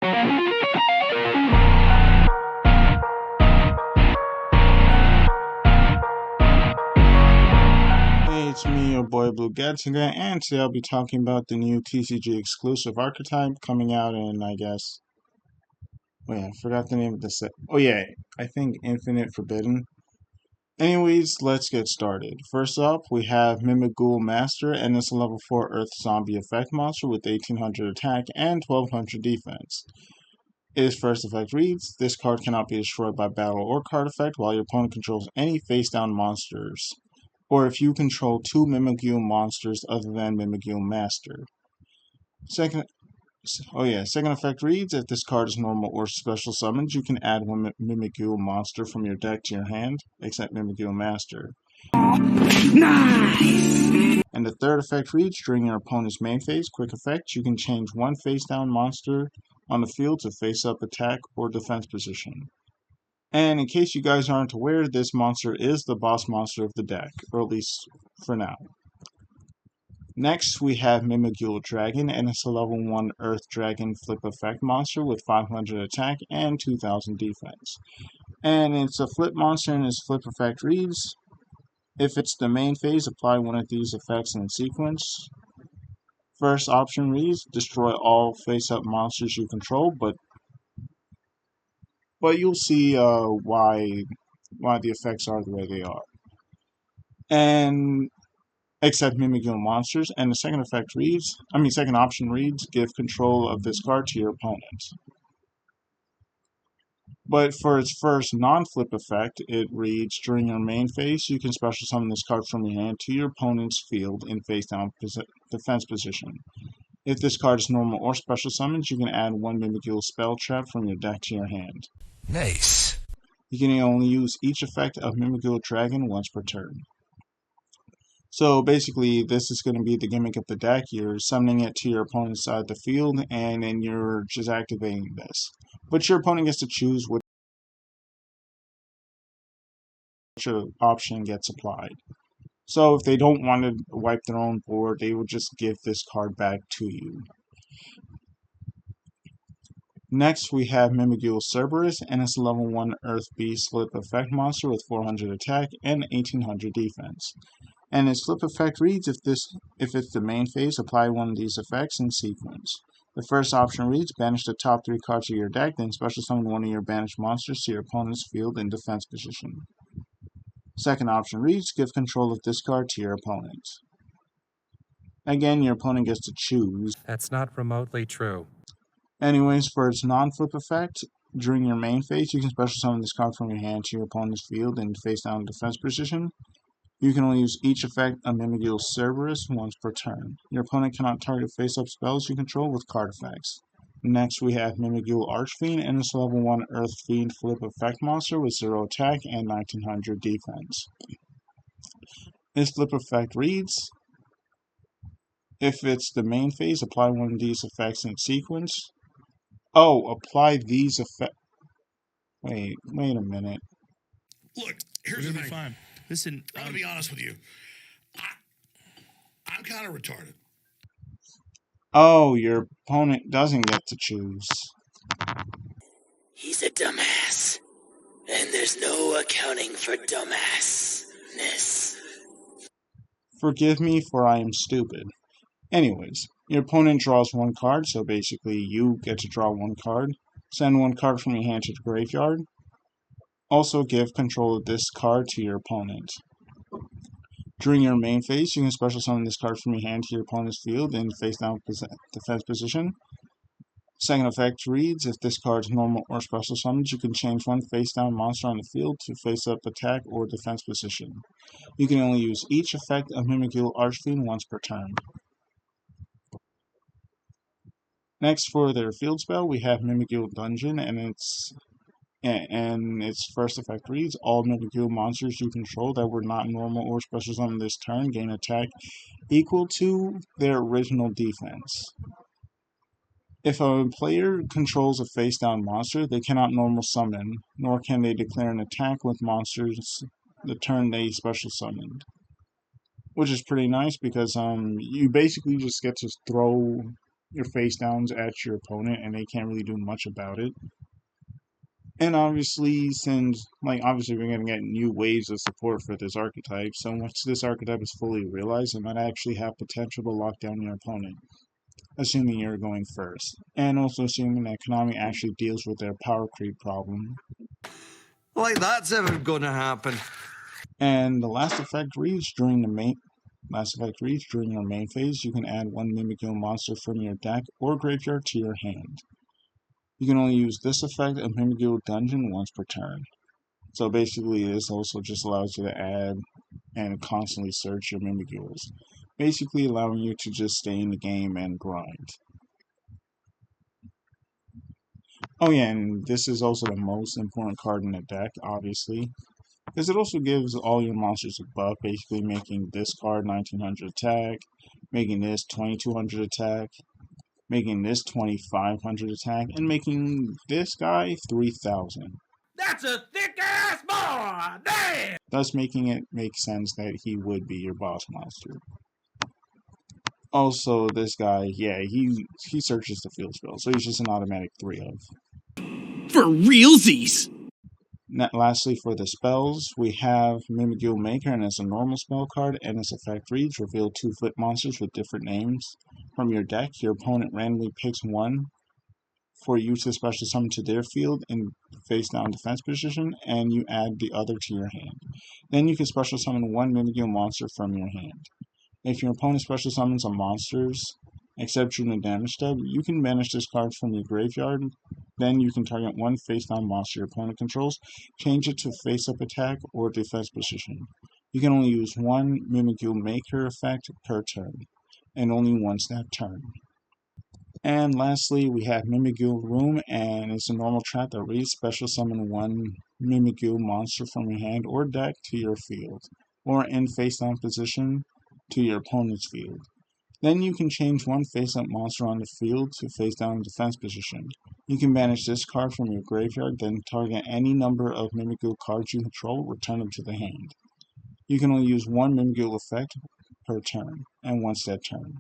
Hey, it's me, your boy Blue Gatsiga, and today I'll be talking about the new TCG exclusive archetype coming out in, I guess. Oh yeah, I forgot the name of the set. Oh yeah, I think Infinite Forbidden. Anyways, let's get started. First up, we have Mimighoul Master, and it's a level 4 Earth Zombie effect monster with 1800 attack and 1200 defense. Its first effect reads, this card cannot be destroyed by battle or card effect while your opponent controls any face-down monsters, or if you control two Mimighoul monsters other than Mimighoul Master. Second effect reads, if this card is normal or special summoned, you can add one Mimighoul monster from your deck to your hand, except Mimighoul Master. Nice! And the third effect reads, during your opponent's main phase, quick effect, you can change one face-down monster on the field to face-up attack or defense position. And in case you guys aren't aware, this monster is the boss monster of the deck, or at least for now. Next, we have Mimighoul Dragon, and it's a level 1 Earth Dragon flip effect monster with 500 attack and 2000 defense. And it's a flip monster, and its flip effect reads, if it's the main phase, apply one of these effects in sequence. First option reads, destroy all face-up monsters you control, but you'll see why the effects are the way they are. And except Mimighoul monsters, and the second option reads, give control of this card to your opponent. But for its first non-flip effect, it reads, during your main phase, you can special summon this card from your hand to your opponent's field in face-down defense position. If this card is normal or special summoned, you can add one Mimighoul spell trap from your deck to your hand. Nice. You can only use each effect of Mimighoul Dragon once per turn. So basically, this is going to be the gimmick of the deck. You're summoning it to your opponent's side of the field, and then you're just activating this. But your opponent gets to choose which option gets applied. So if they don't want to wipe their own board, they will just give this card back to you. Next, we have Mimighoul Cerberus, and it's a level 1 Earth Beast flip effect monster with 400 attack and 1800 defense. And its flip effect reads, if it's the main phase, apply one of these effects in sequence. The first option reads, banish the top 3 cards of your deck, then special summon one of your banished monsters to your opponent's field in defense position. Second option reads, give control of this card to your opponent. Again, your opponent gets to choose. That's not remotely true. Anyways, for its non-flip effect, during your main phase, you can special summon this card from your hand to your opponent's field in face-down defense position. You can only use each effect of Mimighoul Cerberus once per turn. Your opponent cannot target face-up spells you control with card effects. Next, we have Mimighoul Archfiend, and it's level 1 Earth Fiend flip effect monster with 0 attack and 1900 defense. This flip effect reads, if it's the main phase, apply one of these effects in sequence. Oh, apply these effects. Wait a minute. Look, here's the thing. Fine. Listen, I'm going to be honest with you. I'm kind of retarded. Oh, your opponent doesn't get to choose. He's a dumbass. And there's no accounting for dumbassness. Forgive me, for I am stupid. Anyways, your opponent draws one card, so basically you get to draw one card. Send one card from your hand to the graveyard. Also give control of this card to your opponent. During your main phase, you can special summon this card from your hand to your opponent's field in face-down defense position. Second effect reads, if this card is normal or special summoned, you can change one face-down monster on the field to face-up attack or defense position. You can only use each effect of Mimighoul Archfiend once per turn. Next, for their field spell, we have Mimighoul Dungeon, and its first effect reads, all Mimighoul monsters you control that were not normal or special summoned this turn gain attack equal to their original defense. If a player controls a face-down monster, they cannot normal summon, nor can they declare an attack with monsters the turn they special summoned. Which is pretty nice because you basically just get to throw your face downs at your opponent, and they can't really do much about it. And obviously, obviously we're going to get new waves of support for this archetype, so once this archetype is fully realized, it might actually have potential to lock down your opponent, assuming you're going first. And also assuming that Konami actually deals with their power creep problem. Like that's ever gonna happen. And the last effect reads during your main phase, you can add one Mimighouls monster from your deck or graveyard to your hand. You can only use this effect in Mimighouls Dungeon once per turn. So basically, this also just allows you to add and constantly search your Mimighouls, basically allowing you to just stay in the game and grind. Oh yeah, and this is also the most important card in the deck, obviously, because it also gives all your monsters a buff, basically making this card 1900 attack, making this 2200 attack, making this 2500 attack, and making this guy 3000. That's a thick ass boy! Damn! Thus making it make sense that he would be your boss monster. Also, this guy, yeah, he searches the field spell, so he's just an automatic 3 of. For realsies! Lastly, for the spells, we have Mimighouls Maker, and it's a normal spell card, and its effect reads, reveal 2 flip monsters with different names from your deck. Your opponent randomly picks one for you to special summon to their field in face down defense position, and you add the other to your hand. Then you can special summon one Mimighouls monster from your hand. If your opponent special summons some monsters, except during the damage step, you can banish this card from your graveyard. Then you can target one face-down monster your opponent controls, change it to face-up attack or defense position. You can only use one Mimighouls Maker effect per turn, and only once that turn. And lastly, we have Mimighouls Room, and it's a normal trap that reads special summon one Mimighouls monster from your hand or deck to your field, or in face-down position to your opponent's field. Then you can change one face-up monster on the field to face-down defense position. You can banish this card from your graveyard, then target any number of Mimighouls cards you control, return them to the hand. You can only use one Mimighouls effect per turn, and once that turn.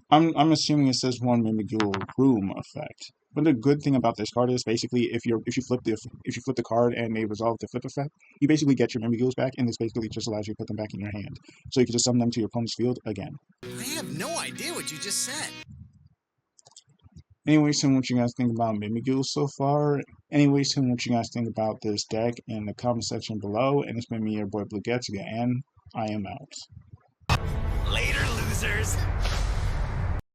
I'm assuming it says one Mimighouls Room effect. But the good thing about this card is basically if you flip the card and they resolve the flip effect, you basically get your Mimighouls back, and this basically just allows you to put them back in your hand. So you can just summon them to your opponent's field again. I have no idea what you just said. Anyways, tell me what you guys think about Mimighouls so far. Anyways, tell me what you guys think about this deck in the comment section below. And it's been me, your boy Blue Getziga, and I am out. Later, losers.